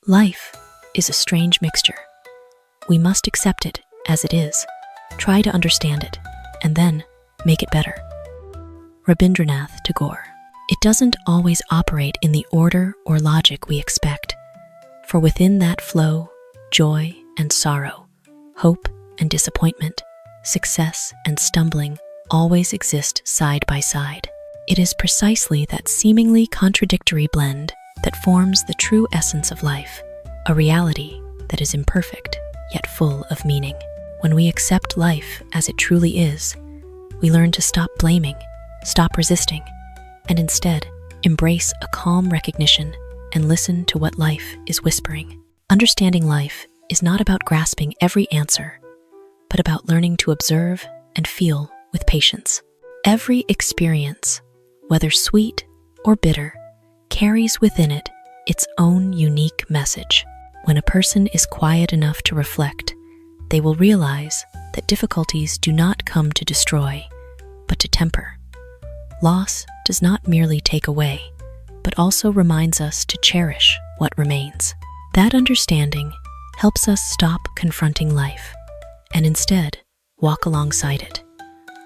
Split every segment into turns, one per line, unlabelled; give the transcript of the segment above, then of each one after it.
Life is a strange mixture. We must accept it as it is, try to understand it, and then make it better. Rabindranath Tagore. It doesn't always operate in the order or logic we expect, for within that flow, joy and sorrow, hope and disappointment, success and stumbling always exist side by side. It is precisely that seemingly contradictory blend that forms the true essence of life, a reality that is imperfect yet full of meaning. When we accept life as it truly is, we learn to stop blaming, stop resisting, and instead embrace a calm recognition and listen to what life is whispering. Understanding life is not about grasping every answer, but about learning to observe and feel with patience. Every experience, whether sweet or bitter, carries within it its own unique message. When a person is quiet enough to reflect, they will realize that difficulties do not come to destroy, but to temper. Loss does not merely take away, but also reminds us to cherish what remains. That understanding helps us stop confronting life and instead walk alongside it,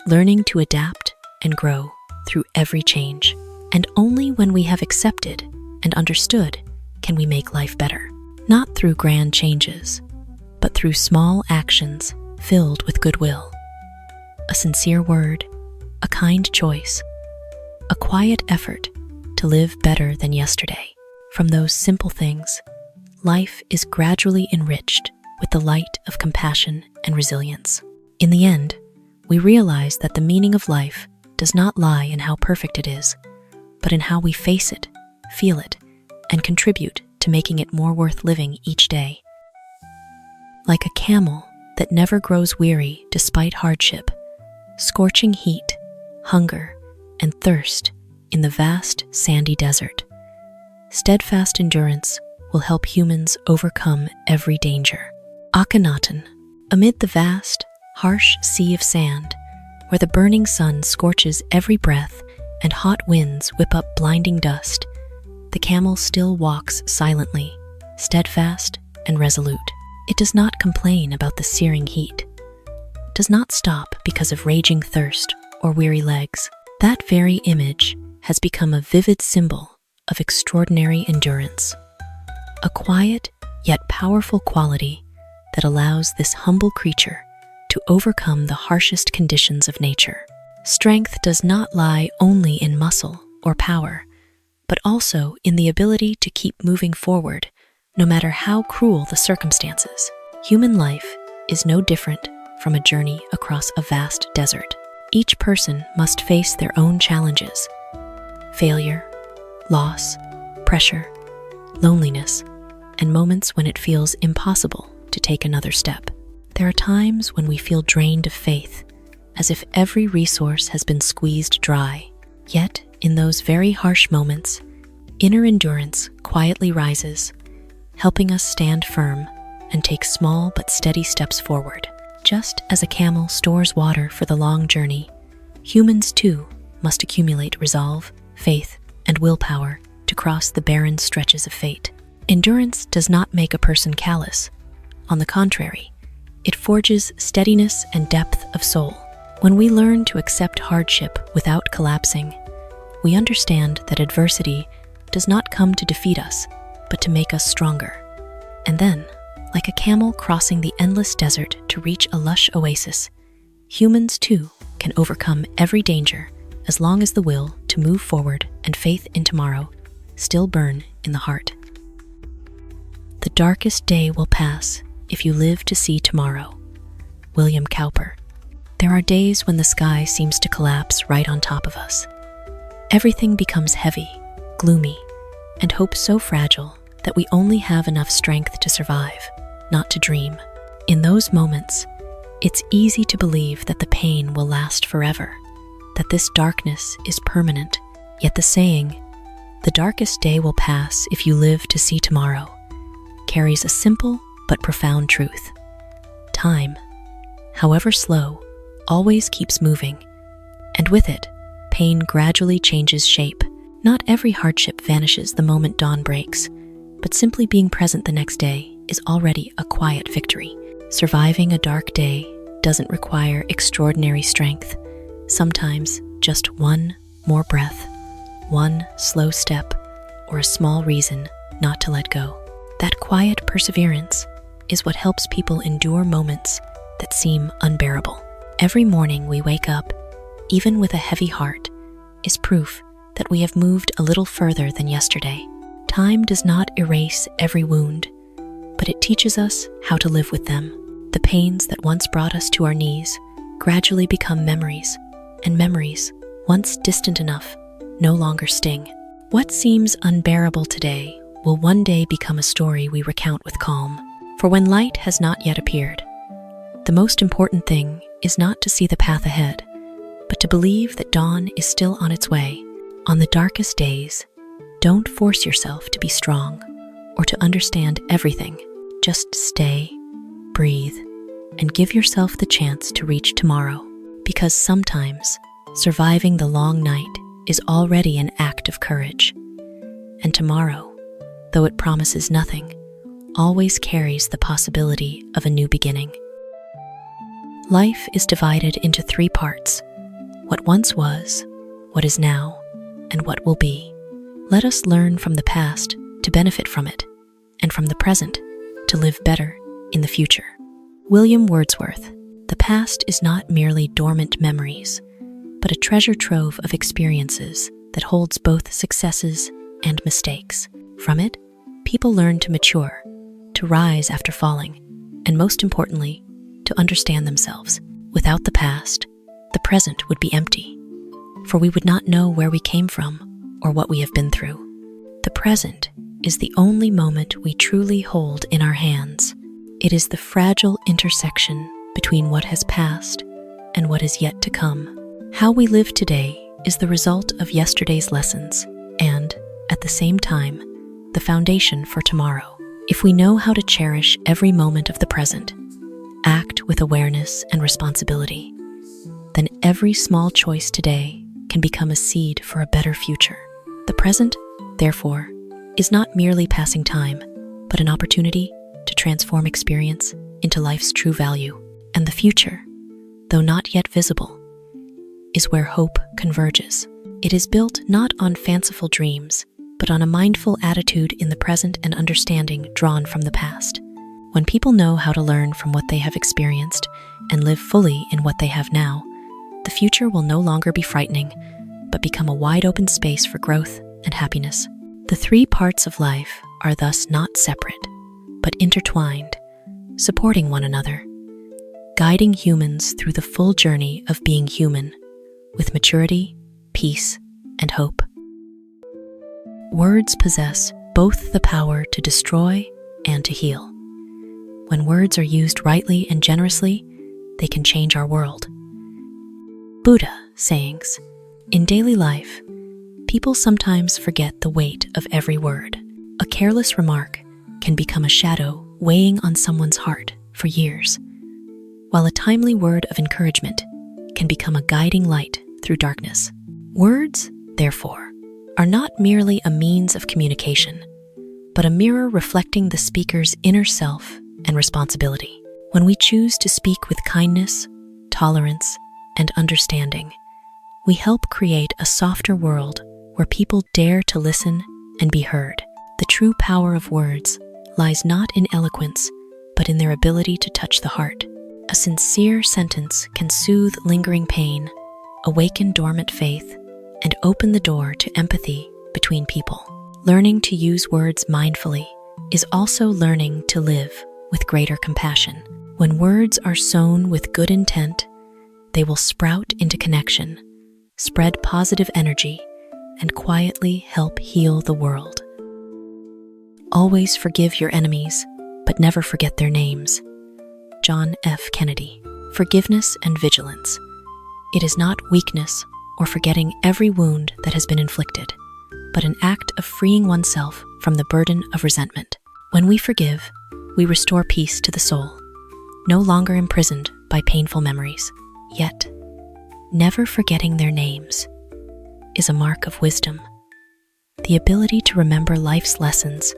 learning to adapt and grow through every change. And only when we have accepted and understood can we make life better. Not through grand changes, but through small actions filled with goodwill. A sincere word, a kind choice, a quiet effort to live better than yesterday. From those simple things, life is gradually enriched with the light of compassion and resilience. In the end, we realize that the meaning of life does not lie in how perfect it is, but in how we face it, feel it, and contribute to making it more worth living each day. Like a camel that never grows weary despite hardship, scorching heat, hunger, and thirst in the vast sandy desert, steadfast endurance will help humans overcome every danger. Akhenaton. Amid the vast, harsh sea of sand, where the burning sun scorches every breath and hot winds whip up blinding dust, the camel still walks silently, steadfast and resolute. It does not complain about the searing heat, does not stop because of raging thirst or weary legs. That very image has become a vivid symbol of extraordinary endurance, a quiet yet powerful quality that allows this humble creature to overcome the harshest conditions of nature. Strength does not lie only in muscle or power, but also in the ability to keep moving forward, no matter how cruel the circumstances. Human life is no different from a journey across a vast desert. Each person must face their own challenges: failure, loss, pressure, loneliness, and moments when it feels impossible to take another step. There are times when we feel drained of faith, as if every resource has been squeezed dry. Yet, in those very harsh moments, inner endurance quietly rises, helping us stand firm and take small but steady steps forward. Just as a camel stores water for the long journey, humans too must accumulate resolve, faith, and willpower to cross the barren stretches of fate. Endurance does not make a person callous. On the contrary, it forges steadiness and depth of soul. When we learn to accept hardship without collapsing, we understand that adversity does not come to defeat us, but to make us stronger. And then, like a camel crossing the endless desert to reach a lush oasis, humans too can overcome every danger as long as the will to move forward and faith in tomorrow still burn in the heart. The darkest day will pass if you live to see tomorrow. William Cowper. There are days when the sky seems to collapse right on top of us. Everything becomes heavy, gloomy, and hope so fragile that we only have enough strength to survive, not to dream. In those moments, it's easy to believe that the pain will last forever, that this darkness is permanent. Yet the saying, "The darkest day will pass if you live to see tomorrow," carries a simple but profound truth. Time, however slow, always keeps moving, and with it, pain gradually changes shape. Not every hardship vanishes the moment dawn breaks, but simply being present the next day is already a quiet victory. Surviving a dark day doesn't require extraordinary strength. Sometimes just one more breath, one slow step, or a small reason not to let go. That quiet perseverance is what helps people endure moments that seem unbearable. Every morning we wake up, even with a heavy heart, is proof that we have moved a little further than yesterday. Time does not erase every wound, but it teaches us how to live with them. The pains that once brought us to our knees gradually become memories, and memories, once distant enough, no longer sting. What seems unbearable today will one day become a story we recount with calm. For when light has not yet appeared, the most important thing is not to see the path ahead, but to believe that dawn is still on its way. On the darkest days, don't force yourself to be strong or to understand everything. Just stay, breathe, and give yourself the chance to reach tomorrow. Because sometimes surviving the long night is already an act of courage. And tomorrow, though it promises nothing, always carries the possibility of a new beginning. Life is divided into three parts: what once was, what is now, and what will be. Let us learn from the past to benefit from it, and from the present to live better in the future. William Wordsworth. The past is not merely dormant memories, but a treasure trove of experiences that holds both successes and mistakes. From it, people learn to mature, to rise after falling, and most importantly, to understand themselves. Without the past, the present would be empty, for we would not know where we came from or what we have been through. The present is the only moment we truly hold in our hands. It is the fragile intersection between what has passed and what is yet to come. How we live today is the result of yesterday's lessons and, at the same time, the foundation for tomorrow. If we know how to cherish every moment of the present, act with awareness and responsibility, then every small choice today can become a seed for a better future. The present, therefore, is not merely passing time, but an opportunity to transform experience into life's true value. And the future, though not yet visible, is where hope converges. It is built not on fanciful dreams, but on a mindful attitude in the present and understanding drawn from the past. When people know how to learn from what they have experienced and live fully in what they have now, the future will no longer be frightening, but become a wide-open space for growth and happiness. The three parts of life are thus not separate, but intertwined, supporting one another, guiding humans through the full journey of being human, with maturity, peace, and hope. Words possess both the power to destroy and to heal. When words are used rightly and generously, they can change our world. Buddha sayings. In daily life, people sometimes forget the weight of every word. A careless remark can become a shadow weighing on someone's heart for years, while a timely word of encouragement can become a guiding light through darkness. Words, therefore, are not merely a means of communication, but a mirror reflecting the speaker's inner self and responsibility. When we choose to speak with kindness, tolerance, and understanding, we help create a softer world where people dare to listen and be heard. The true power of words lies not in eloquence, but in their ability to touch the heart. A sincere sentence can soothe lingering pain, awaken dormant faith, and open the door to empathy between people. Learning to use words mindfully is also learning to live with greater compassion. When words are sown with good intent, they will sprout into connection, spread positive energy, and quietly help heal the world. Always forgive your enemies, but never forget their names. John F. Kennedy. Forgiveness and vigilance. It is not weakness or forgetting every wound that has been inflicted, but an act of freeing oneself from the burden of resentment. When we forgive, we restore peace to the soul, no longer imprisoned by painful memories. Yet, never forgetting their names is a mark of wisdom, the ability to remember life's lessons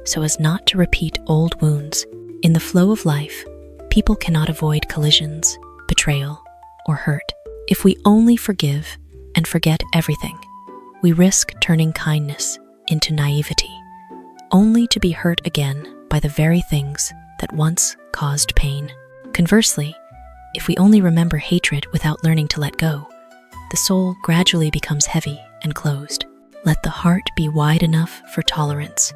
so as not to repeat old wounds. In the flow of life, people cannot avoid collisions, betrayal, or hurt. If we only forgive and forget everything, we risk turning kindness into naivety, only to be hurt again by the very things that once caused pain. Conversely, if we only remember hatred without learning to let go, the soul gradually becomes heavy and closed. Let the heart be wide enough for tolerance,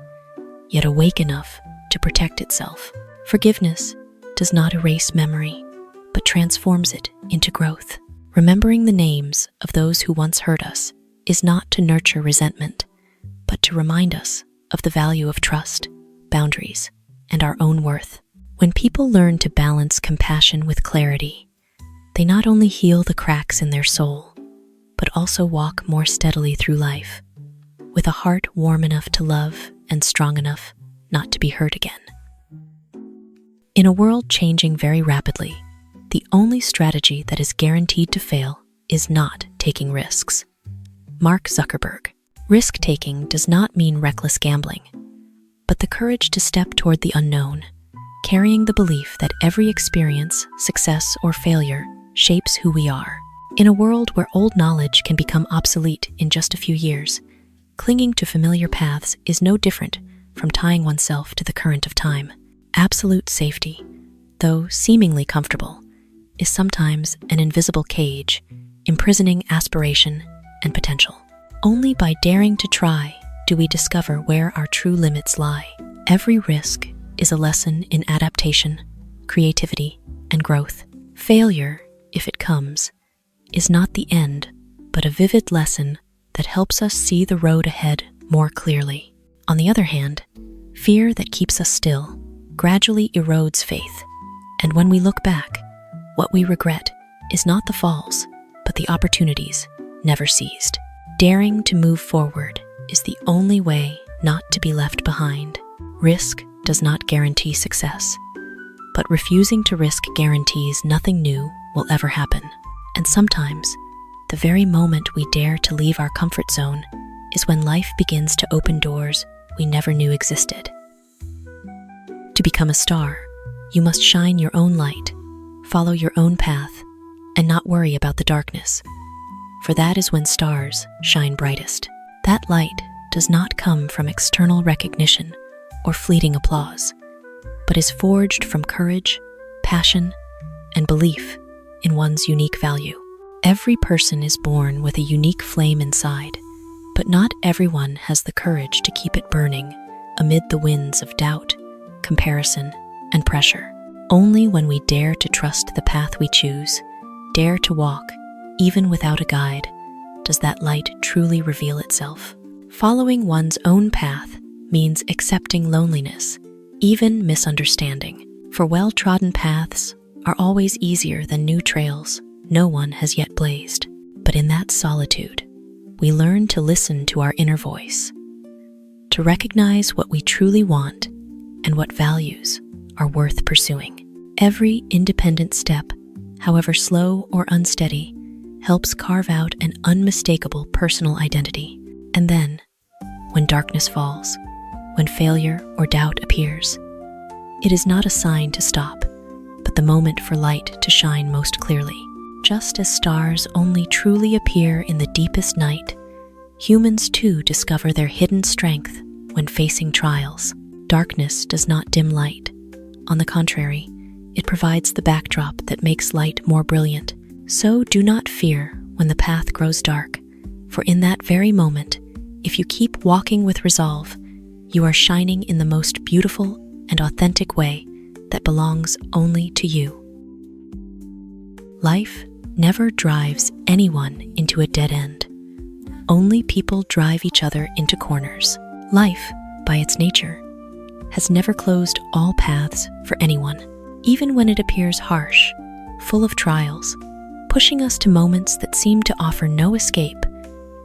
yet awake enough to protect itself. Forgiveness does not erase memory, but transforms it into growth. Remembering the names of those who once hurt us is not to nurture resentment, but to remind us of the value of trust, boundaries, and our own worth. When people learn to balance compassion with clarity, they not only heal the cracks in their soul, but also walk more steadily through life, with a heart warm enough to love and strong enough not to be hurt again. In a world changing very rapidly, the only strategy that is guaranteed to fail is not taking risks. Mark Zuckerberg. Risk-taking does not mean reckless gambling, but the courage to step toward the unknown, carrying the belief that every experience, success, or failure shapes who we are. In a world where old knowledge can become obsolete in just a few years, clinging to familiar paths is no different from tying oneself to the current of time. Absolute safety, though seemingly comfortable, is sometimes an invisible cage, imprisoning aspiration and potential. Only by daring to try do we discover where our true limits lie. Every risk is a lesson in adaptation, creativity, and growth. Failure, if it comes, is not the end, but a vivid lesson that helps us see the road ahead more clearly. On the other hand, fear that keeps us still gradually erodes faith, and when we look back, what we regret is not the falls, but the opportunities never seized. Daring to move forward is the only way not to be left behind. Risk does not guarantee success, but refusing to risk guarantees nothing new will ever happen. And sometimes, the very moment we dare to leave our comfort zone is when life begins to open doors we never knew existed. To become a star, you must shine your own light, follow your own path, and not worry about the darkness, for that is when stars shine brightest. That light does not come from external recognition or fleeting applause, but is forged from courage, passion, and belief in one's unique value. Every person is born with a unique flame inside, but not everyone has the courage to keep it burning amid the winds of doubt, comparison, and pressure. Only when we dare to trust the path we choose, dare to walk, even without a guide, does that light truly reveal itself. Following one's own path means accepting loneliness, even misunderstanding, for well-trodden paths are always easier than new trails no one has yet blazed. But in that solitude, we learn to listen to our inner voice, to recognize what we truly want and what values are worth pursuing. Every independent step, however slow or unsteady, helps carve out an unmistakable personal identity. And then, when darkness falls, when failure or doubt appears, it is not a sign to stop, but the moment for light to shine most clearly. Just as stars only truly appear in the deepest night, humans too discover their hidden strength when facing trials. Darkness does not dim light. On the contrary, it provides the backdrop that makes light more brilliant. So do not fear when the path grows dark, for in that very moment, if you keep walking with resolve, you are shining in the most beautiful and authentic way that belongs only to you. Life never drives anyone into a dead end. Only people drive each other into corners. Life, by its nature, has never closed all paths for anyone, even when it appears harsh, full of trials, pushing us to moments that seem to offer no escape.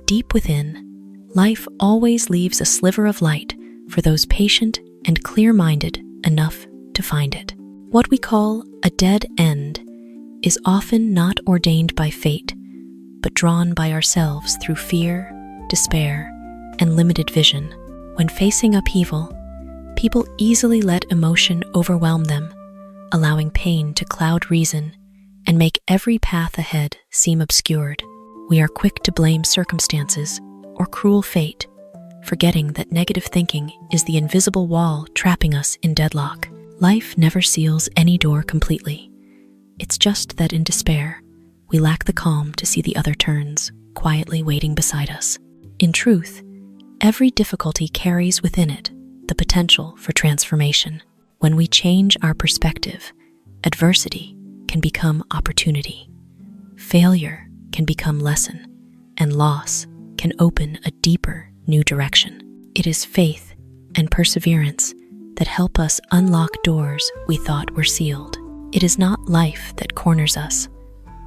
Deep within, life always leaves a sliver of light for those patient and clear-minded enough to find it. What we call a dead end is often not ordained by fate, but drawn by ourselves through fear, despair, and limited vision. When facing upheaval, People easily let emotion overwhelm them, allowing pain to cloud reason and make every path ahead seem obscured. We are quick to blame circumstances or cruel fate, forgetting that negative thinking is the invisible wall trapping us in deadlock. Life never seals any door completely. It's just that in despair, we lack the calm to see the other turns, quietly waiting beside us. In truth, every difficulty carries within it the potential for transformation. When we change our perspective, adversity can become opportunity. Failure can become lesson, and loss can open a deeper, new direction. It is faith and perseverance that help us unlock doors we thought were sealed. It is not life that corners us,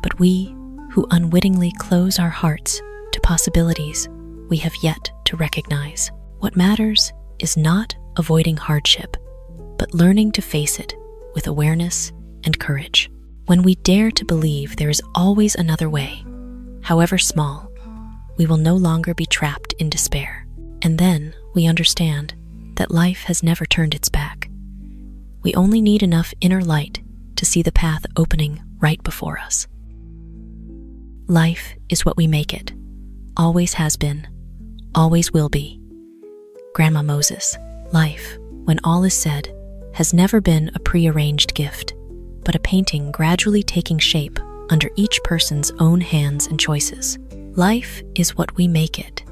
but we who unwittingly close our hearts to possibilities we have yet to recognize. What matters is not avoiding hardship, but learning to face it with awareness and courage. When we dare to believe there is always another way, however small, we will no longer be trapped in despair. And then we understand that life has never turned its back. We only need enough inner light to see the path opening right before us. Life is what we make it, always has been, always will be. Grandma Moses. Life, when all is said, has never been a prearranged gift, but a painting gradually taking shape under each person's own hands and choices. Life is what we make it,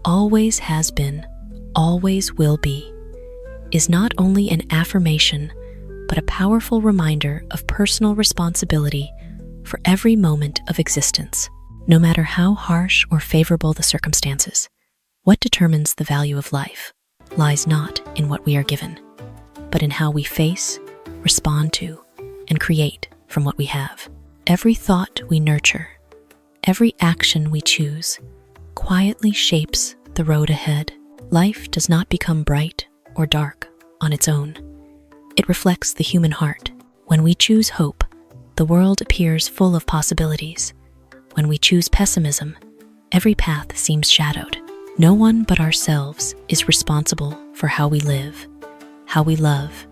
always has been, always will be, is not only an affirmation, but a powerful reminder of personal responsibility for every moment of existence. No matter how harsh or favorable the circumstances, what determines the value of life lies not in what we are given, but in how we face, respond to, and create from what we have. Every thought we nurture, every action we choose, quietly shapes the road ahead. Life does not become bright or dark on its own. It reflects the human heart. When we choose hope, the world appears full of possibilities. When we choose pessimism, every path seems shadowed. No one but ourselves is responsible for how we live, how we love,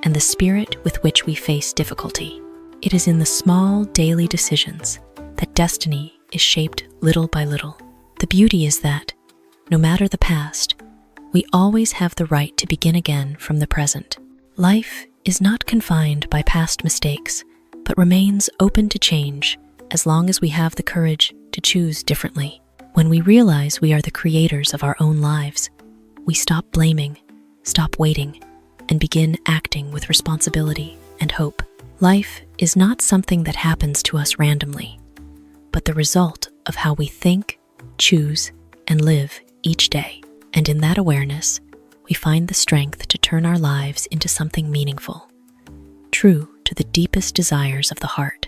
and the spirit with which we face difficulty. It is in the small daily decisions that destiny is shaped little by little. The beauty is that, no matter the past, we always have the right to begin again from the present. Life is not confined by past mistakes, but remains open to change as long as we have the courage to choose differently. When we realize we are the creators of our own lives, we stop blaming, stop waiting, and begin acting with responsibility and hope. Life is not something that happens to us randomly, but the result of how we think, choose, and live each day. And in that awareness, we find the strength to turn our lives into something meaningful, true to the deepest desires of the heart.